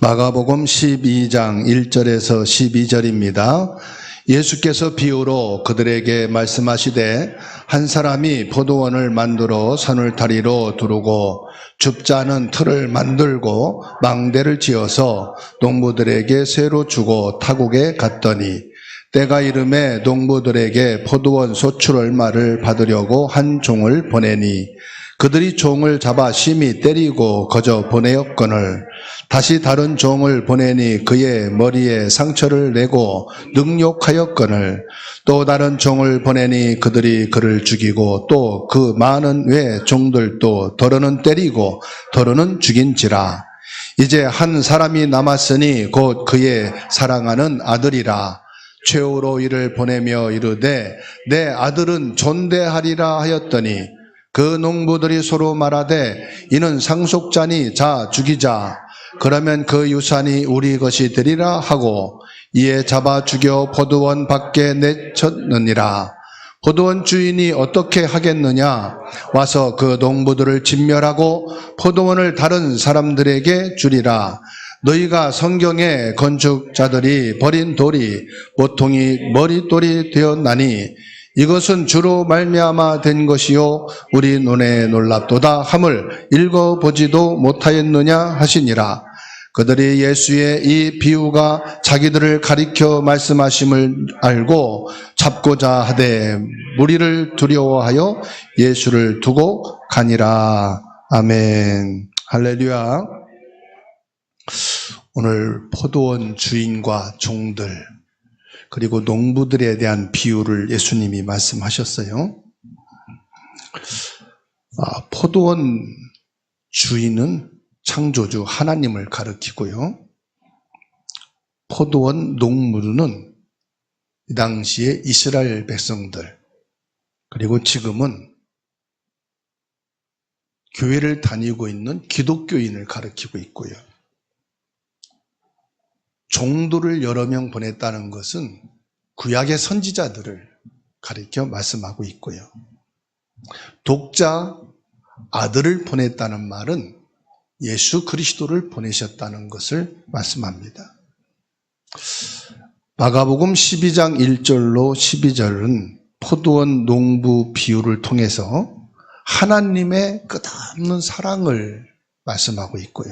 마가복음 12장 1절에서 12절입니다. 예수께서 비유로 그들에게 말씀하시되 한 사람이 포도원을 만들어 산울타리로 두르고 줍지 않은 틀을 만들고 망대를 지어서 농부들에게 새로 주고 타국에 갔더니 때가 이름에 농부들에게 포도원 소출 얼마를 받으려고 한 종을 보내니 그들이 종을 잡아 심히 때리고 거저 보내었거늘 다시 다른 종을 보내니 그의 머리에 상처를 내고 능욕하였거늘 또 다른 종을 보내니 그들이 그를 죽이고 또 그 많은 외 종들도 더러는 때리고 더러는 죽인지라. 이제 한 사람이 남았으니 곧 그의 사랑하는 아들이라. 최후로 이를 보내며 이르되 내 아들은 존대하리라 하였더니 그 농부들이 서로 말하되 이는 상속자니 자 죽이자. 그러면 그 유산이 우리 것이 되리라 하고 이에 잡아 죽여 포도원 밖에 내쳤느니라. 포도원 주인이 어떻게 하겠느냐? 와서 그 농부들을 진멸하고 포도원을 다른 사람들에게 주리라. 너희가 성경에 건축자들이 버린 돌이 모퉁이 머릿돌이 되었나니 이것은 주로 말미암아 된 것이요 우리 눈에 놀랍도다 함을 읽어보지도 못하였느냐 하시니라. 그들이 예수의 이 비유가 자기들을 가리켜 말씀하심을 알고 잡고자 하되 무리를 두려워하여 예수를 두고 가니라. 아멘. 할렐루야. 오늘 포도원 주인과 종들 그리고 농부들에 대한 비유를 예수님이 말씀하셨어요. 포도원 주인은 창조주 하나님을 가리키고요. 포도원 농부는 이 당시에 이스라엘 백성들 그리고 지금은 교회를 다니고 있는 기독교인을 가리키고 있고요. 종들을 여러 명 보냈다는 것은 구약의 선지자들을 가리켜 말씀하고 있고요. 독자 아들을 보냈다는 말은 예수 그리스도를 보내셨다는 것을 말씀합니다. 마가복음 12장 1절로 12절은 포도원 농부 비유를 통해서 하나님의 끝없는 사랑을 말씀하고 있고요.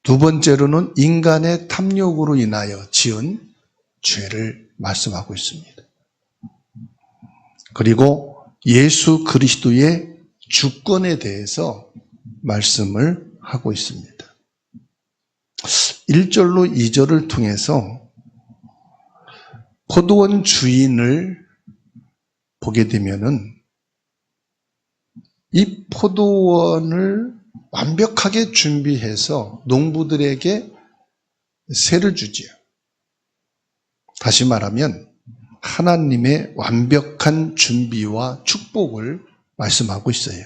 두 번째로는 인간의 탐욕으로 인하여 지은 죄를 말씀하고 있습니다. 그리고 예수 그리스도의 주권에 대해서 말씀을 하고 있습니다. 1절로 2절을 통해서 포도원 주인을 보게 되면은 이 포도원을 완벽하게 준비해서 농부들에게 세를 주지요. 다시 말하면 하나님의 완벽한 준비와 축복을 말씀하고 있어요.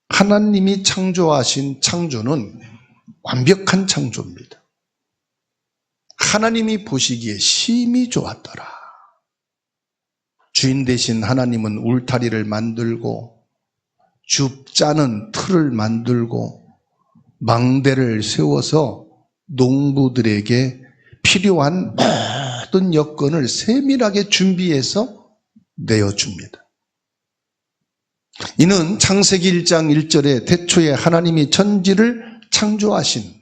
하나님이 창조하신 창조는 완벽한 창조입니다. 하나님이 보시기에 심히 좋았더라. 주인 되신 하나님은 울타리를 만들고 줍자는 틀을 만들고 망대를 세워서 농부들에게 필요한 모든 여건을 세밀하게 준비해서 내어줍니다. 이는 창세기 1장 1절에 태초에 하나님이 천지를 창조하신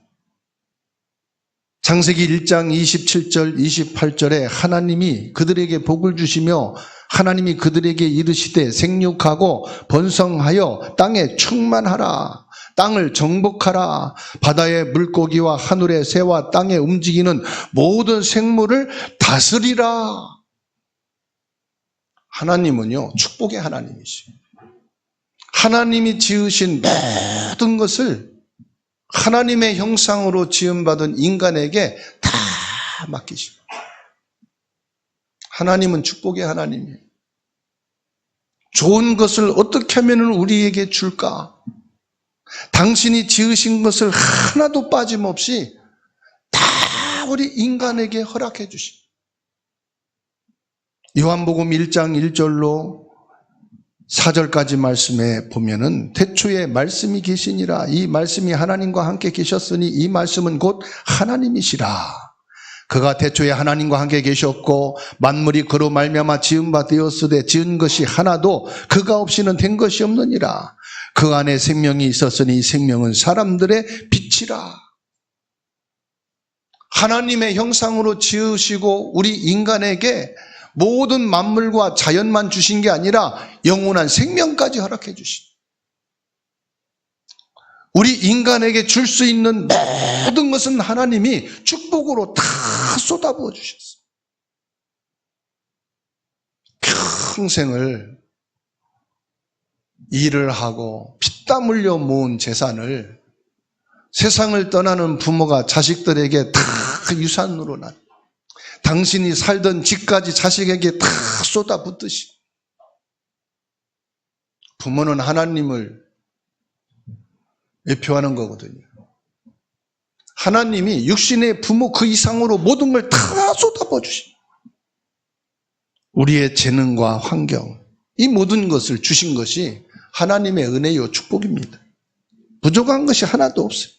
창세기 1장 27절 28절에 하나님이 그들에게 복을 주시며 하나님이 그들에게 이르시되 생육하고 번성하여 땅에 충만하라. 땅을 정복하라. 바다의 물고기와 하늘의 새와 땅에 움직이는 모든 생물을 다스리라. 하나님은요, 축복의 하나님이시죠. 하나님이 지으신 모든 것을 하나님의 형상으로 지음받은 인간에게 다 맡기시고 하나님은 축복의 하나님이에요. 좋은 것을 어떻게 하면 우리에게 줄까? 당신이 지으신 것을 하나도 빠짐없이 다 우리 인간에게 허락해 주십니다. 요한복음 1장 1절로 4절까지 말씀에 보면은 태초에 말씀이 계시니라. 이 말씀이 하나님과 함께 계셨으니 이 말씀은 곧 하나님이시라. 그가 태초에 하나님과 함께 계셨고 만물이 그로 말미암아 지은 바 되었으되 지은 것이 하나도 그가 없이는 된 것이 없느니라. 그 안에 생명이 있었으니 생명은 사람들의 빛이라. 하나님의 형상으로 지으시고 우리 인간에게 모든 만물과 자연만 주신 게 아니라 영원한 생명까지 허락해 주신, 우리 인간에게 줄 수 있는 모든 것은 하나님이 축복으로 다 쏟아부어 주셨어요. 평생을 일을 하고 피땀 흘려 모은 재산을 세상을 떠나는 부모가 자식들에게 다 유산으로 난, 당신이 살던 집까지 자식에게 다 쏟아붓듯이 부모는 하나님을 외표하는 거거든요. 하나님이 육신의 부모 그 이상으로 모든 걸 다 쏟아부어 주신, 우리의 재능과 환경, 이 모든 것을 주신 것이 하나님의 은혜요 축복입니다. 부족한 것이 하나도 없어요.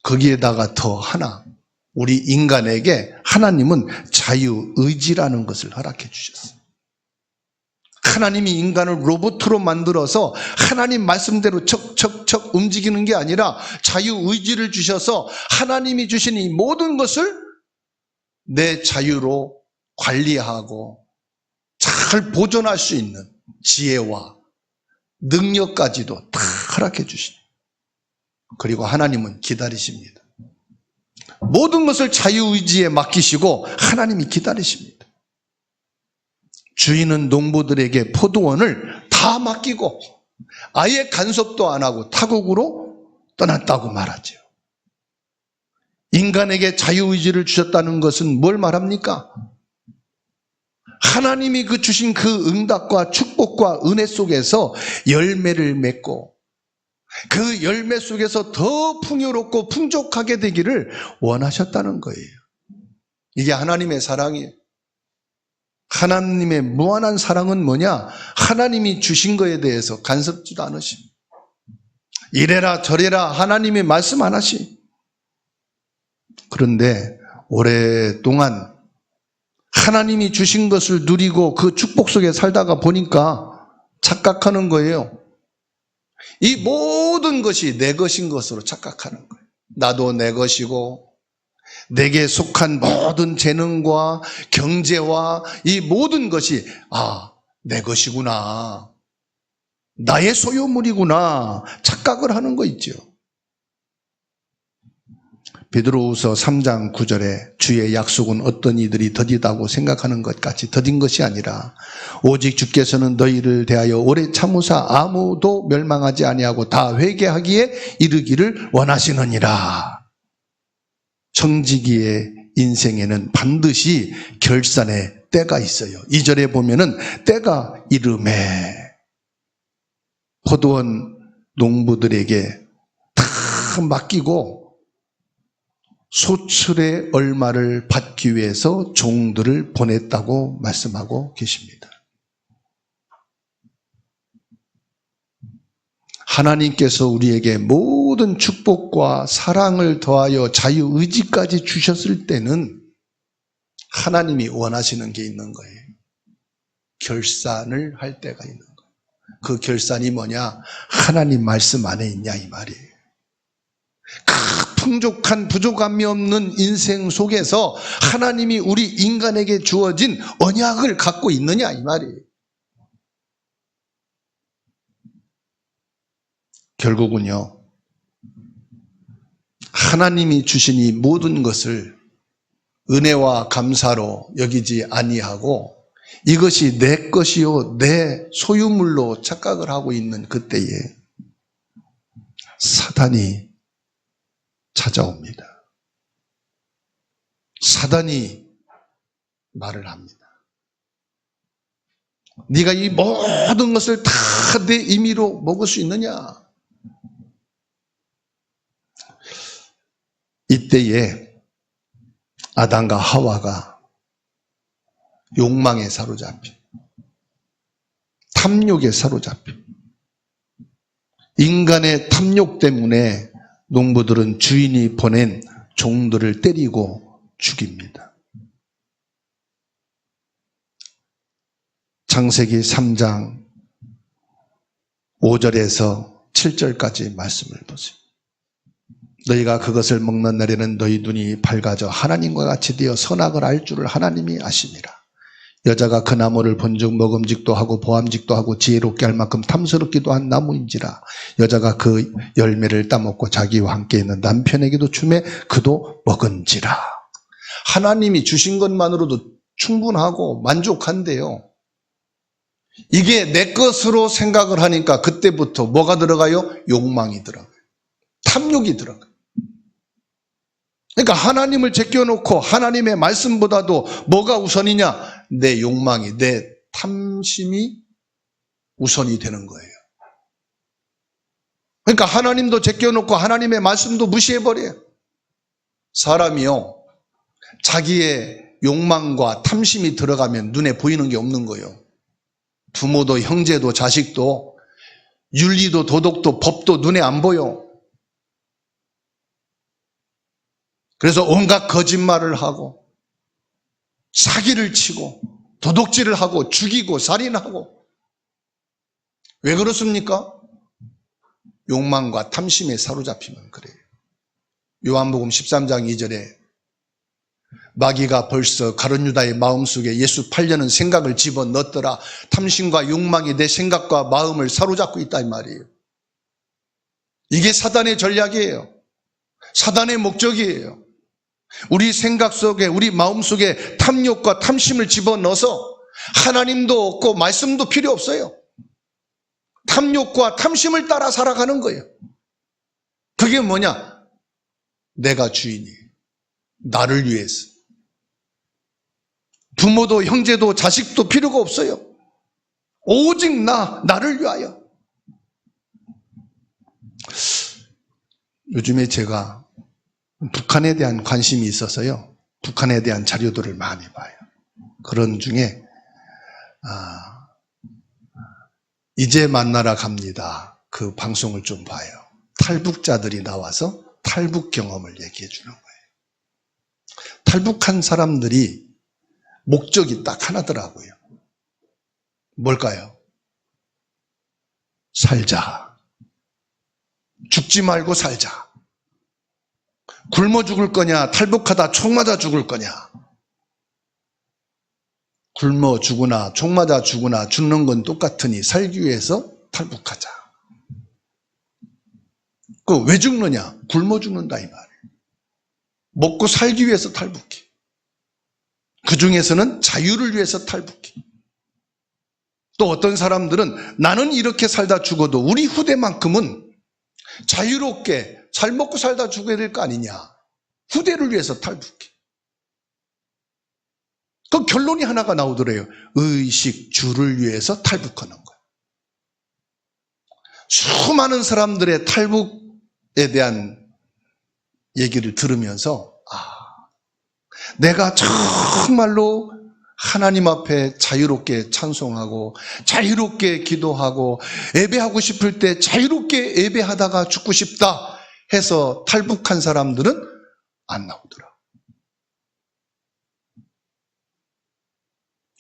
거기에다가 더 하나, 우리 인간에게 하나님은 자유의지라는 것을 허락해 주셨어요. 하나님이 인간을 로봇으로 만들어서 하나님 말씀대로 척척척 움직이는 게 아니라 자유의지를 주셔서 하나님이 주신 이 모든 것을 내 자유로 관리하고 잘 보존할 수 있는 지혜와 능력까지도 다 허락해 주십니다. 그리고 하나님은 기다리십니다. 모든 것을 자유의지에 맡기시고 하나님이 기다리십니다. 주인은 농부들에게 포도원을 다 맡기고 아예 간섭도 안 하고 타국으로 떠났다고 말하죠. 인간에게 자유의지를 주셨다는 것은 뭘 말합니까? 하나님이 그 주신 그 응답과 축복과 은혜 속에서 열매를 맺고 그 열매 속에서 더 풍요롭고 풍족하게 되기를 원하셨다는 거예요. 이게 하나님의 사랑이에요. 하나님의 무한한 사랑은 뭐냐? 하나님이 주신 거에 대해서 간섭지도 않으시, 이래라 저래라 하나님이 말씀 안 하시. 그런데 오랫동안 하나님이 주신 것을 누리고 그 축복 속에 살다가 보니까 착각하는 거예요. 이 모든 것이 내 것인 것으로 착각하는 거예요. 나도 내 것이고 내게 속한 모든 재능과 경제와 이 모든 것이 내 것이구나, 나의 소유물이구나 착각을 하는 거 있죠. 베드로후서 3장 9절에 주의 약속은 어떤 이들이 더디다고 생각하는 것 같이 더딘 것이 아니라 오직 주께서는 너희를 대하여 오래 참으사 아무도 멸망하지 아니하고 다 회개하기에 이르기를 원하시느니라. 청지기의 인생에는 반드시 결산의 때가 있어요. 2절에 보면은 때가 이름에 포도원 농부들에게 다 맡기고 소출의 얼마를 받기 위해서 종들을 보냈다고 말씀하고 계십니다. 하나님께서 우리에게 모든 축복과 사랑을 더하여 자유의지까지 주셨을 때는 하나님이 원하시는 게 있는 거예요. 결산을 할 때가 있는 거예요. 그 결산이 뭐냐? 하나님 말씀 안에 있냐 이 말이에요. 그 풍족한 부족함이 없는 인생 속에서 하나님이 우리 인간에게 주어진 언약을 갖고 있느냐 이 말이에요. 결국은요, 하나님이 주신 이 모든 것을 은혜와 감사로 여기지 아니하고 이것이 내 것이요 내 소유물로 착각을 하고 있는 그때에 사단이 찾아옵니다. 사단이 말을 합니다. 네가 이 모든 것을 다 내 임의로 먹을 수 있느냐? 이때에 아담과 하와가 욕망에 사로잡혀 탐욕에 사로잡혀. 인간의 탐욕 때문에 농부들은 주인이 보낸 종들을 때리고 죽입니다. 창세기 3장 5절에서 7절까지 말씀을 보세요. 너희가 그것을 먹는 날에는 너희 눈이 밝아져 하나님과 같이 되어 선악을 알 줄을 하나님이 아시니라. 여자가 그 나무를 본즉 먹음직도 하고 보암직도 하고 지혜롭게 할 만큼 탐스럽기도 한 나무인지라. 여자가 그 열매를 따먹고 자기와 함께 있는 남편에게도 주매 그도 먹은지라. 하나님이 주신 것만으로도 충분하고 만족한데요. 이게 내 것으로 생각을 하니까 그때부터 뭐가 들어가요? 욕망이 들어가요. 탐욕이 들어가요. 그러니까 하나님을 제껴놓고 하나님의 말씀보다도 뭐가 우선이냐? 내 욕망이, 내 탐심이 우선이 되는 거예요. 그러니까 하나님도 제껴놓고 하나님의 말씀도 무시해버려요. 사람이요, 자기의 욕망과 탐심이 들어가면 눈에 보이는 게 없는 거예요. 부모도 형제도 자식도 윤리도 도덕도 법도 눈에 안 보여. 그래서 온갖 거짓말을 하고 사기를 치고 도둑질을 하고 죽이고 살인하고. 왜 그렇습니까? 욕망과 탐심에 사로잡히면 그래요. 요한복음 13장 2절에 마귀가 벌써 가룟 유다의 마음속에 예수 팔려는 생각을 집어넣었더라. 탐심과 욕망이 내 생각과 마음을 사로잡고 있다 이 말이에요. 이게 사단의 전략이에요. 사단의 목적이에요. 우리 생각 속에, 우리 마음 속에 탐욕과 탐심을 집어넣어서 하나님도 없고 말씀도 필요 없어요. 탐욕과 탐심을 따라 살아가는 거예요. 그게 뭐냐? 내가 주인이에요. 나를 위해서. 부모도 형제도 자식도 필요가 없어요. 오직 나를 위하여. 요즘에 제가 북한에 대한 관심이 있어서요, 북한에 대한 자료들을 많이 봐요. 그런 중에 이제 만나러 갑니다, 그 방송을 좀 봐요. 탈북자들이 나와서 탈북 경험을 얘기해 주는 거예요. 탈북한 사람들이 목적이 딱 하나더라고요. 뭘까요? 살자. 죽지 말고 살자. 굶어 죽을 거냐, 탈북하다 총 맞아 죽을 거냐. 굶어 죽으나 총 맞아 죽으나 죽는 건 똑같으니 살기 위해서 탈북하자. 그 왜 죽느냐? 굶어 죽는다 이 말이에요. 먹고 살기 위해서 탈북해. 그 중에서는 자유를 위해서 탈북해. 또 어떤 사람들은 나는 이렇게 살다 죽어도 우리 후대만큼은 자유롭게 잘 먹고 살다 죽어야 될 거 아니냐. 후대를 위해서 탈북해. 그 결론이 하나가 나오더래요. 의식 주를 위해서 탈북하는 거예요. 수많은 사람들의 탈북에 대한 얘기를 들으면서 내가 정말로 하나님 앞에 자유롭게 찬송하고 자유롭게 기도하고 예배하고 싶을 때 자유롭게 예배하다가 죽고 싶다 해서 탈북한 사람들은 안 나오더라.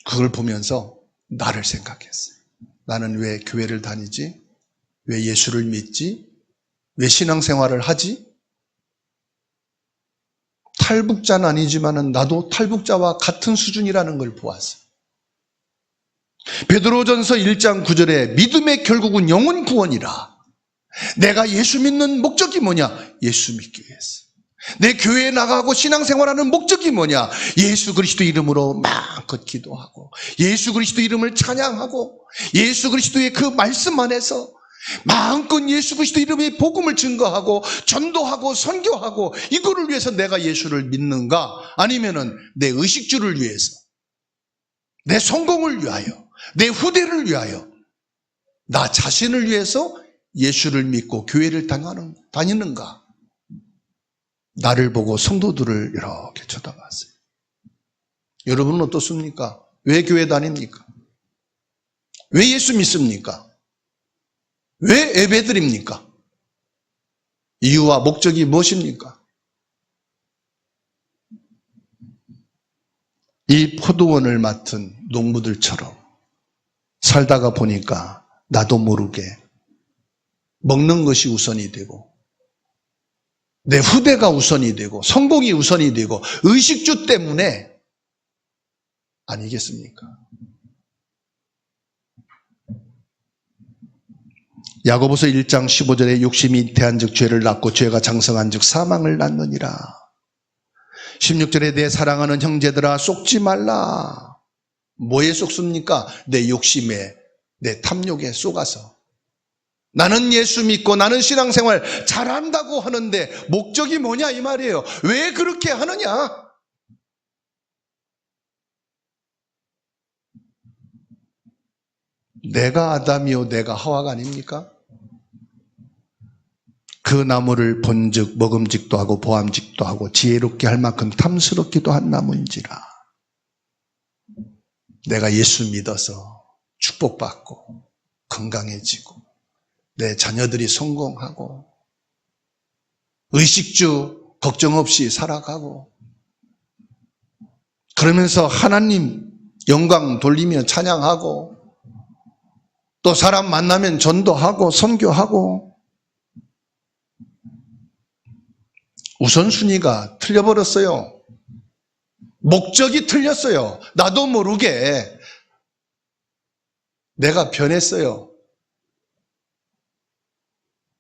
그걸 보면서 나를 생각했어요. 나는 왜 교회를 다니지? 왜 예수를 믿지? 왜 신앙생활을 하지? 탈북자는 아니지만 나도 탈북자와 같은 수준이라는 걸 보았어요. 베드로전서 1장 9절에 믿음의 결국은 영혼 구원이라. 내가 예수 믿는 목적이 뭐냐? 예수 믿기 위해서. 내 교회에 나가고 신앙생활하는 목적이 뭐냐? 예수 그리스도 이름으로 마음껏 기도하고 예수 그리스도 이름을 찬양하고 예수 그리스도의 그 말씀 안에서 마음껏 예수 그리스도 이름의 복음을 증거하고 전도하고 선교하고, 이거를 위해서 내가 예수를 믿는가? 아니면은 내 의식주를 위해서, 내 성공을 위하여, 내 후대를 위하여, 나 자신을 위해서 예수를 믿고 교회를 다니는가? 나를 보고 성도들을 이렇게 쳐다봤어요. 여러분은 어떻습니까? 왜 교회 다닙니까? 왜 예수 믿습니까? 왜 예배드립니까? 이유와 목적이 무엇입니까? 이 포도원을 맡은 농부들처럼 살다가 보니까 나도 모르게 먹는 것이 우선이 되고 내 후대가 우선이 되고 성공이 우선이 되고 의식주 때문에 아니겠습니까? 야고보서 1장 15절에 욕심이 대한즉 죄를 낳고 죄가 장성한즉 사망을 낳느니라. 16절에 내 사랑하는 형제들아 속지 말라. 뭐에 속습니까? 내 욕심에, 내 탐욕에 속아서. 나는 예수 믿고 나는 신앙생활 잘한다고 하는데 목적이 뭐냐 이 말이에요. 왜 그렇게 하느냐? 내가 아담이요 내가 하와가 아닙니까? 그 나무를 본즉 먹음직도 하고 보암직도 하고 지혜롭게 할 만큼 탐스럽기도 한 나무인지라. 내가 예수 믿어서 축복받고 건강해지고 내 자녀들이 성공하고 의식주 걱정 없이 살아가고 그러면서 하나님 영광 돌리며 찬양하고 또 사람 만나면 전도하고 선교하고 우선순위가 틀려버렸어요. 목적이 틀렸어요. 나도 모르게 내가 변했어요.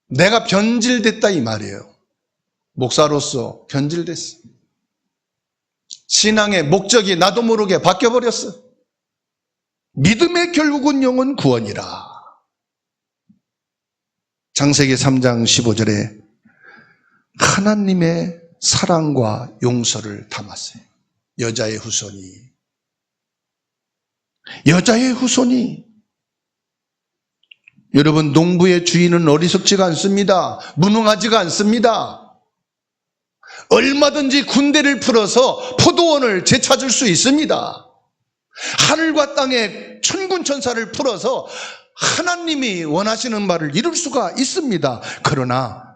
내가 변질됐다 이 말이에요. 목사로서 변질됐어. 신앙의 목적이 나도 모르게 바뀌어버렸어. 믿음의 결국은 영혼 구원이라. 창세기 3장 15절에 하나님의 사랑과 용서를 담았어요. 여자의 후손이. 여러분, 농부의 주인은 어리석지가 않습니다. 무능하지가 않습니다. 얼마든지 군대를 풀어서 포도원을 되찾을 수 있습니다. 하늘과 땅에 천군천사를 풀어서 하나님이 원하시는 바를 이룰 수가 있습니다. 그러나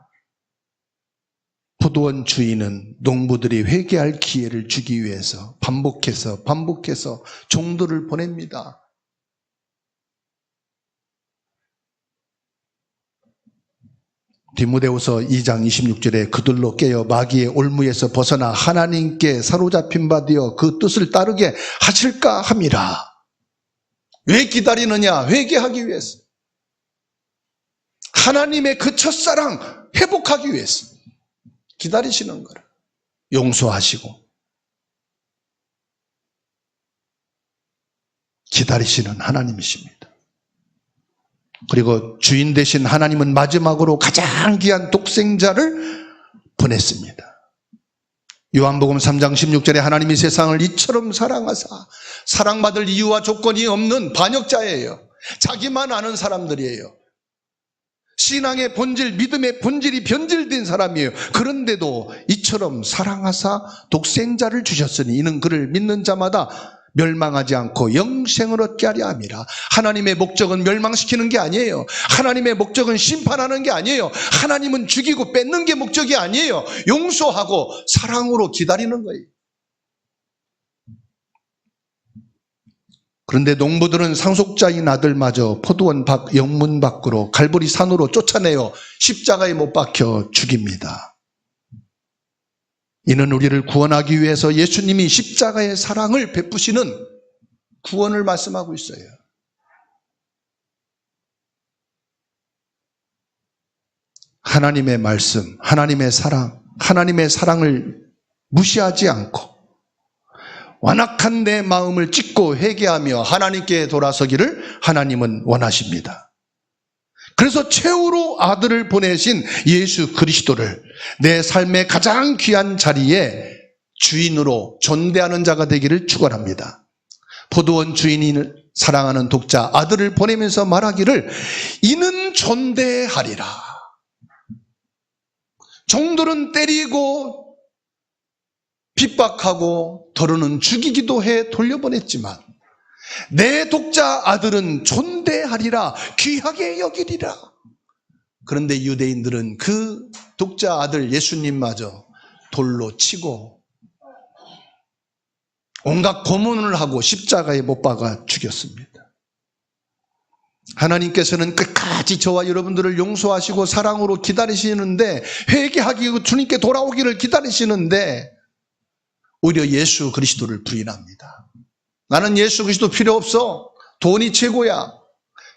포도원 주인은 농부들이 회개할 기회를 주기 위해서 반복해서 종들을 보냅니다. 디모데후서 2장 26절에 그들로 깨어 마귀의 올무에서 벗어나 하나님께 사로잡힌 바 되어 그 뜻을 따르게 하실까 함이라. 왜 기다리느냐? 회개하기 위해서. 하나님의 그 첫사랑 회복하기 위해서 기다리시는 거라. 용서하시고 기다리시는 하나님이십니다. 그리고 주인 되신 하나님은 마지막으로 가장 귀한 독생자를 보냈습니다. 요한복음 3장 16절에 하나님이 세상을 이처럼 사랑하사, 사랑받을 이유와 조건이 없는 반역자예요. 자기만 아는 사람들이에요. 신앙의 본질, 믿음의 본질이 변질된 사람이에요. 그런데도 이처럼 사랑하사 독생자를 주셨으니 이는 그를 믿는 자마다 멸망하지 않고 영생을 얻게 하려 함이라. 하나님의 목적은 멸망시키는 게 아니에요. 하나님의 목적은 심판하는 게 아니에요. 하나님은 죽이고 뺏는 게 목적이 아니에요. 용서하고 사랑으로 기다리는 거예요. 그런데 농부들은 상속자인 아들마저 포도원 밖 영문 밖으로 갈보리 산으로 쫓아내어 십자가에 못 박혀 죽입니다. 이는 우리를 구원하기 위해서 예수님이 십자가의 사랑을 베푸시는 구원을 말씀하고 있어요. 하나님의 말씀, 하나님의 사랑, 하나님의 사랑을 무시하지 않고 완악한 내 마음을 찢고 회개하며 하나님께 돌아서기를 하나님은 원하십니다. 그래서 최후로 아들을 보내신 예수 그리스도를 내 삶의 가장 귀한 자리에 주인으로 존대하는 자가 되기를 축원합니다. 포도원 주인이 사랑하는 독자 아들을 보내면서 말하기를 이는 존대하리라. 종들은 때리고 핍박하고 더러는 죽이기도 해 돌려보냈지만 내 독자 아들은 존대하리라, 귀하게 여기리라. 그런데 유대인들은 그 독자 아들 예수님마저 돌로 치고 온갖 고문을 하고 십자가에 못 박아 죽였습니다. 하나님께서는 끝까지 저와 여러분들을 용서하시고 사랑으로 기다리시는데, 회개하기 주님께 돌아오기를 기다리시는데 오히려 예수 그리스도를 부인합니다. 나는 예수 그리스도 필요 없어. 돈이 최고야.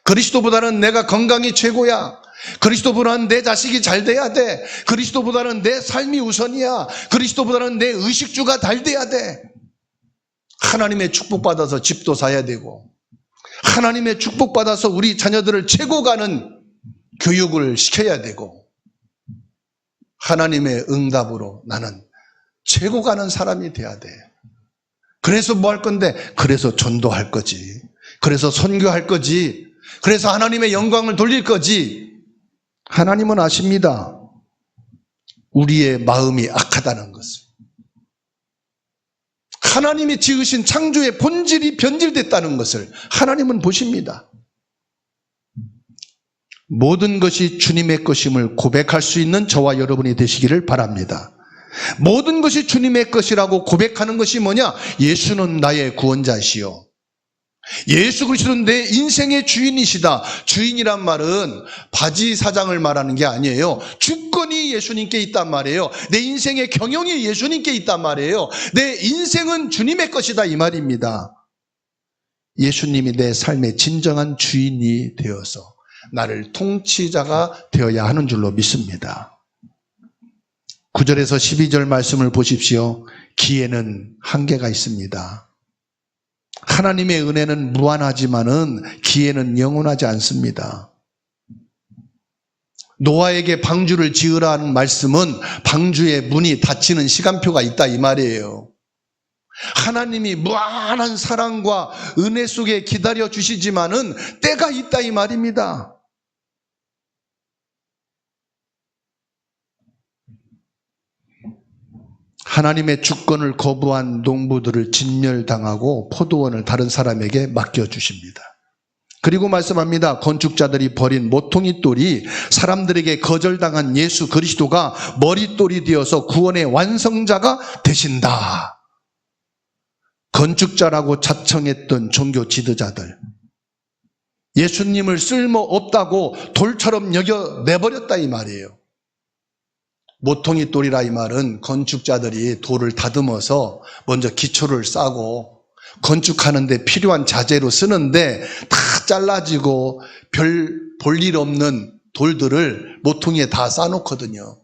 그리스도보다는 내가 건강이 최고야. 그리스도보다는 내 자식이 잘 돼야 돼. 그리스도보다는 내 삶이 우선이야. 그리스도보다는 내 의식주가 잘 돼야 돼. 하나님의 축복받아서 집도 사야 되고, 하나님의 축복받아서 우리 자녀들을 최고 가는 교육을 시켜야 되고, 하나님의 응답으로 나는 최고 가는 사람이 돼야 돼. 그래서 뭐 할 건데? 그래서 전도할 거지. 그래서 선교할 거지. 그래서 하나님의 영광을 돌릴 거지. 하나님은 아십니다. 우리의 마음이 악하다는 것을. 하나님이 지으신 창조의 본질이 변질됐다는 것을 하나님은 보십니다. 모든 것이 주님의 것임을 고백할 수 있는 저와 여러분이 되시기를 바랍니다. 모든 것이 주님의 것이라고 고백하는 것이 뭐냐? 예수는 나의 구원자시요, 예수 그리스도는 내 인생의 주인이시다. 주인이란 말은 바지 사장을 말하는 게 아니에요. 주권이 예수님께 있단 말이에요. 내 인생의 경영이 예수님께 있단 말이에요. 내 인생은 주님의 것이다, 이 말입니다. 예수님이 내 삶의 진정한 주인이 되어서 나를 통치자가 되어야 하는 줄로 믿습니다. 9절에서 12절 말씀을 보십시오. 기회는 한계가 있습니다. 하나님의 은혜는 무한하지만은 기회는 영원하지 않습니다. 노아에게 방주를 지으라는 말씀은 방주의 문이 닫히는 시간표가 있다, 이 말이에요. 하나님이 무한한 사랑과 은혜 속에 기다려 주시지만은 때가 있다, 이 말입니다. 하나님의 주권을 거부한 농부들을 진멸당하고 포도원을 다른 사람에게 맡겨주십니다. 그리고 말씀합니다. 건축자들이 버린 모퉁이 돌이 사람들에게 거절당한 예수 그리스도가 머릿돌이 되어서 구원의 완성자가 되신다. 건축자라고 자청했던 종교 지도자들, 예수님을 쓸모없다고 돌처럼 여겨 내버렸다, 이 말이에요. 모퉁이 돌이라 이 말은 건축자들이 돌을 다듬어서 먼저 기초를 싸고 건축하는 데 필요한 자재로 쓰는데 다 잘라지고 별 볼 일 없는 돌들을 모퉁이에 다 싸놓거든요.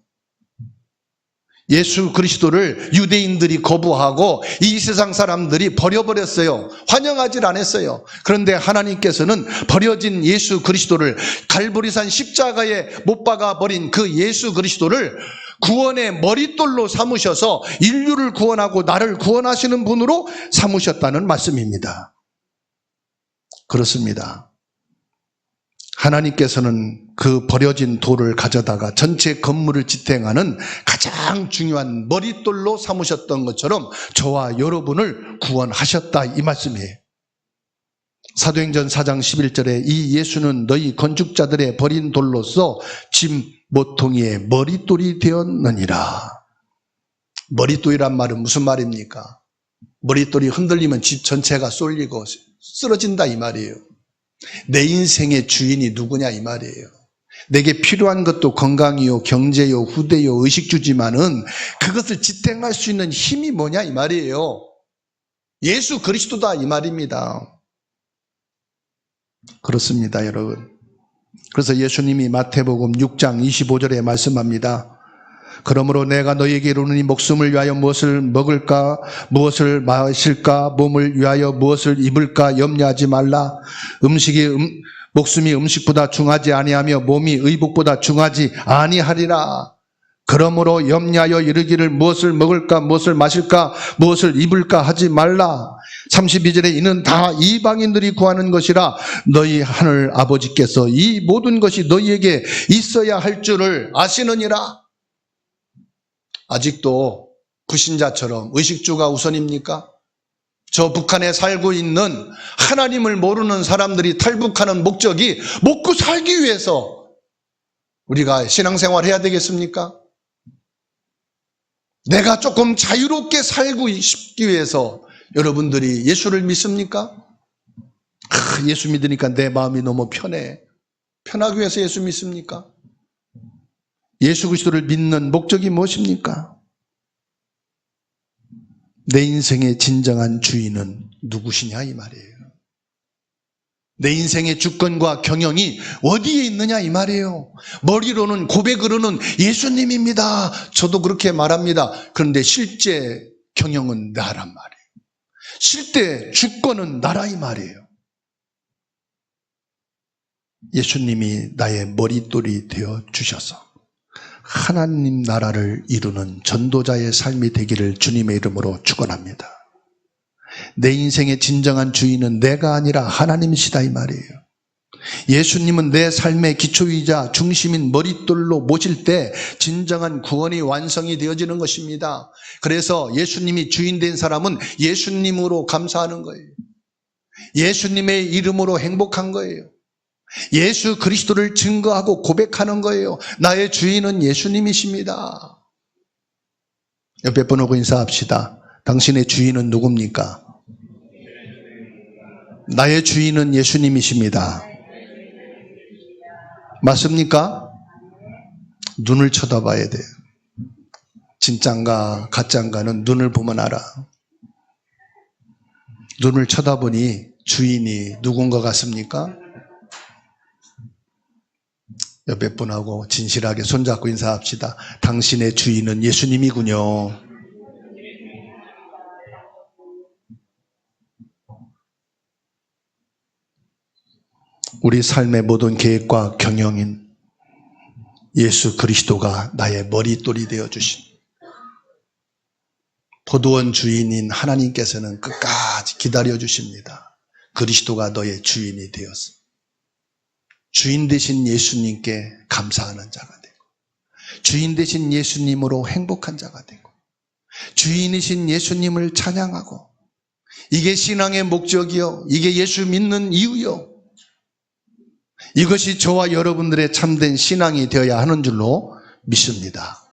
예수 그리스도를 유대인들이 거부하고 이 세상 사람들이 버려버렸어요. 환영하지 않았어요. 그런데 하나님께서는 버려진 예수 그리스도를, 갈보리산 십자가에 못 박아버린 그 예수 그리스도를 구원의 머릿돌로 삼으셔서 인류를 구원하고 나를 구원하시는 분으로 삼으셨다는 말씀입니다. 그렇습니다. 하나님께서는 그 버려진 돌을 가져다가 전체 건물을 지탱하는 가장 중요한 머릿돌로 삼으셨던 것처럼 저와 여러분을 구원하셨다, 이 말씀이에요. 사도행전 4장 11절에 이 예수는 너희 건축자들의 버린 돌로서 집 모퉁이의 머릿돌이 되었느니라. 머릿돌이란 말은 무슨 말입니까? 머릿돌이 흔들리면 집 전체가 쏠리고 쓰러진다, 이 말이에요. 내 인생의 주인이 누구냐, 이 말이에요. 내게 필요한 것도 건강이요, 경제요, 후대요, 의식주지만은 그것을 지탱할 수 있는 힘이 뭐냐, 이 말이에요. 예수 그리스도다, 이 말입니다. 그렇습니다, 여러분. 그래서 예수님이 마태복음 6장 25절에 말씀합니다. 그러므로 내가 너희에게 이르노니 목숨을 위하여 무엇을 먹을까, 무엇을 마실까, 몸을 위하여 무엇을 입을까 염려하지 말라. 목숨이 음식보다 중하지 아니하며 몸이 의복보다 중하지 아니하리라. 그러므로 염려하여 이르기를 무엇을 먹을까, 무엇을 마실까, 무엇을 입을까 하지 말라. 32절에 이는 다 이방인들이 구하는 것이라 너희 하늘 아버지께서 이 모든 것이 너희에게 있어야 할 줄을 아시느니라. 아직도 불신자처럼 의식주가 우선입니까? 저 북한에 살고 있는 하나님을 모르는 사람들이 탈북하는 목적이 먹고 살기 위해서 우리가 신앙생활 해야 되겠습니까? 내가 조금 자유롭게 살고 싶기 위해서 여러분들이 예수를 믿습니까? 예수 믿으니까 내 마음이 너무 편해. 편하기 위해서 예수 믿습니까? 예수 그리스도를 믿는 목적이 무엇입니까? 내 인생의 진정한 주인은 누구시냐 이 말이에요. 내 인생의 주권과 경영이 어디에 있느냐 이 말이에요. 머리로는 고백으로는 예수님입니다. 저도 그렇게 말합니다. 그런데 실제 경영은 나란 말이에요. 실제 주권은 나라 이 말이에요. 예수님이 나의 머릿돌이 되어 주셔서 하나님 나라를 이루는 전도자의 삶이 되기를 주님의 이름으로 축원합니다. 내 인생의 진정한 주인은 내가 아니라 하나님이시다 이 말이에요. 예수님은 내 삶의 기초이자 중심인 머릿돌로 모실 때 진정한 구원이 완성이 되어지는 것입니다. 그래서 예수님이 주인 된 사람은 예수님으로 감사하는 거예요. 예수님의 이름으로 행복한 거예요. 예수 그리스도를 증거하고 고백하는 거예요. 나의 주인은 예수님이십니다. 옆에 분 오고 인사합시다. 당신의 주인은 누굽니까? 나의 주인은 예수님이십니다. 맞습니까? 눈을 쳐다봐야 돼요. 진짠가 가짠가는 눈을 보면 알아. 눈을 쳐다보니 주인이 누군 것 같습니까? 옆에 분하고 진실하게 손잡고 인사합시다. 당신의 주인은 예수님이군요. 우리 삶의 모든 계획과 경영인 예수 그리스도가 나의 머릿돌이 되어주신 포도원 주인인 하나님께서는 끝까지 기다려주십니다. 그리스도가 너의 주인이 되었어. 주인 되신 예수님께 감사하는 자가 되고 주인 되신 예수님으로 행복한 자가 되고 주인이신 예수님을 찬양하고 이게 신앙의 목적이요. 이게 예수 믿는 이유요. 이것이 저와 여러분들의 참된 신앙이 되어야 하는 줄로 믿습니다.